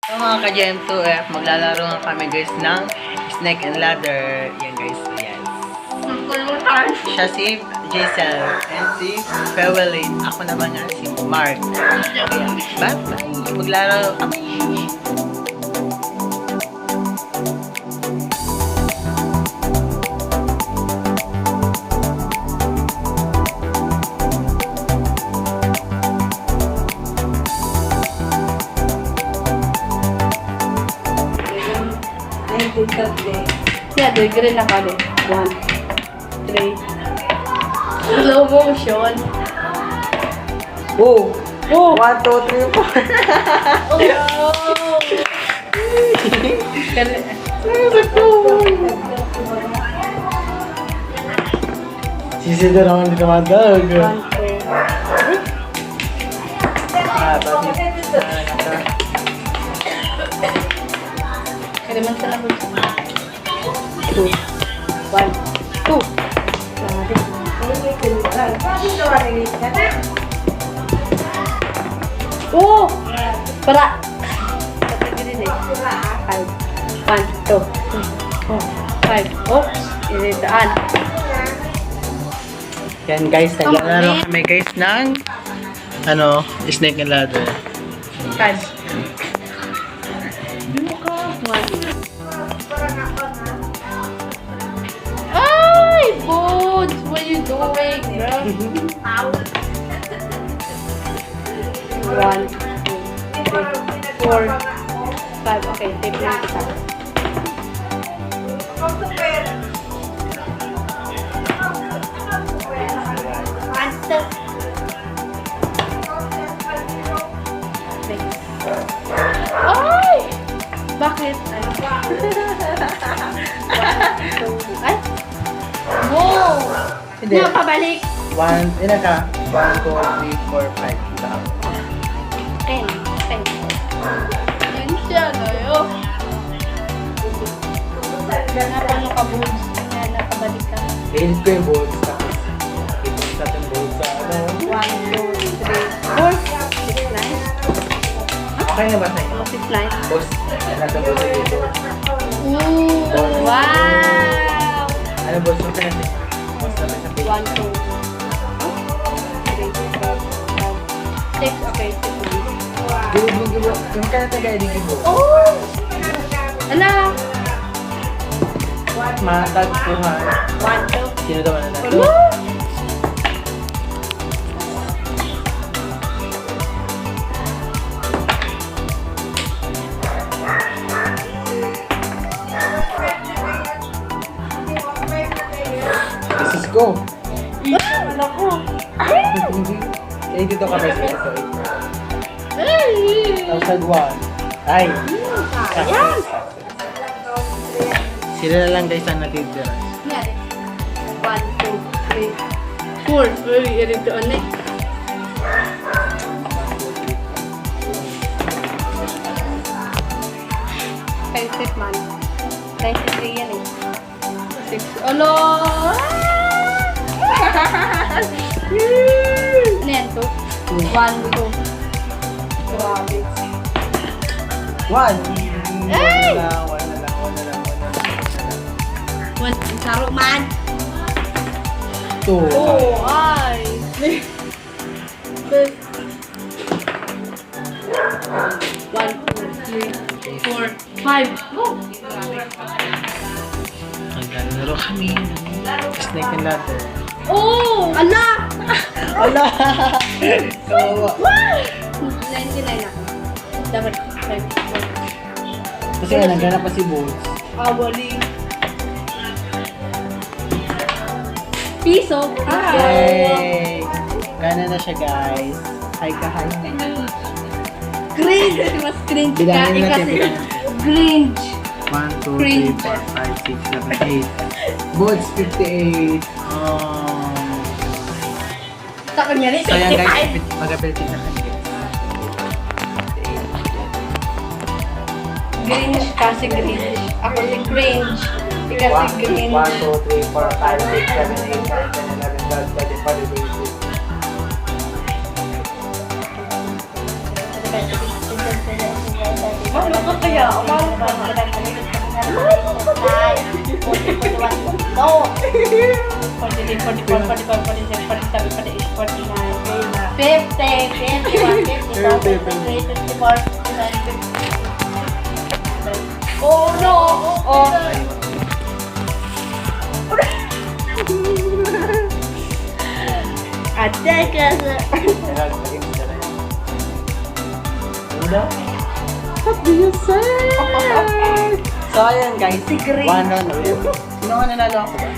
So mga ka-GM2F, maglalaro nga kami guys ng Snake and Ladder. Yan guys, yan. Siya si Jaisel and si Fewelin. Ako naman nga si Mark. Ba't maglalaro kami? Yeah, the green na kami. 1, 3. Slow motion. Oh! Oh! 1, 2, 3, 4. Oh! Sisidor ako hindi tumatawag. 1, 2. Kaya naman sa labot. 2. 1, 2. Oh! Para! Patagilin eh. 5. 1, 2, 3, 4, 5. Oops! Ilitaan. Yan guys, naglalaro kami guys ng Snake and Ladder. 5. 1. Ay! Bones! What are you doing, bro? 1, 2, 3, 4, 5. Okay, tape na kita. Ay! Bakit? Ay! Wow! Hindi. Hindi pabalik. 1, ina ka. 1, 2, 3, 4, 5. Lang. 10. 10. Yan siya, tayo. Paano ka, boobs? Yan, nakabalik ka. Edit ko yung balls. Tapos, ipon sa ating balls sa 1, 2, 3, 4, 6 lines. Okay na ba sa inyo? 6 lines. Boss, nasa balls dito. Ooh! Wow! Ano balls? Okay na siya. Boss na sa page. 1, 2, 3, 4, 5, 6. Okay, 6. Gibo. Kung ka na taga-edit gibo. Oh! Ala! Matag ko ha. 1, 2. Sino daw na Hello? This is go. Ano ko? Eh, dito ka ba sa ito? Ay! 1001. Ay! Ayan! Sila na lang guys ang natitira. Yan. 1, 2, 3, 4. Uy, irin doon eh. Expensive man. 93 yan eh. 6. Alo! Ano yan to? 1, 2. Grabe. 1! Ay! Wala lang. Saro man. 2. Oh, ay. 1, 2, 3, 4, 5. Go! Maglalaro kami ng Snake and Ladder. Oh! Ala! Wala! Kawawa. 99 ako. Dapat 5. Kasi nga, naghanap pa si Bones. Awali. Piso. Yay! Gana na siya guys. Hi ka, hi. Cringe. Mas cringe ka. Bilangin natin, Kasi bilangin. cringe. 1, 2, Cringe. 3, 4, 5, 6, 7, 8. Bones, 58. Sa kanya rin, So yan 55. guys, mag-apelitin na kami guys. Cringe kasi cringe. Ako si cringe. Ikaw si cringe. 1, 2, 3, 4, 5, 6, 7, 8, 9, 10, 11, 12, 13, 14, 15. Mahal Kaya, umawag ka. 50. Oh no! Oh! Ate kasi. What do you say? So, ayan guys. 1 round ulit. Sino ka nanalo ako ba?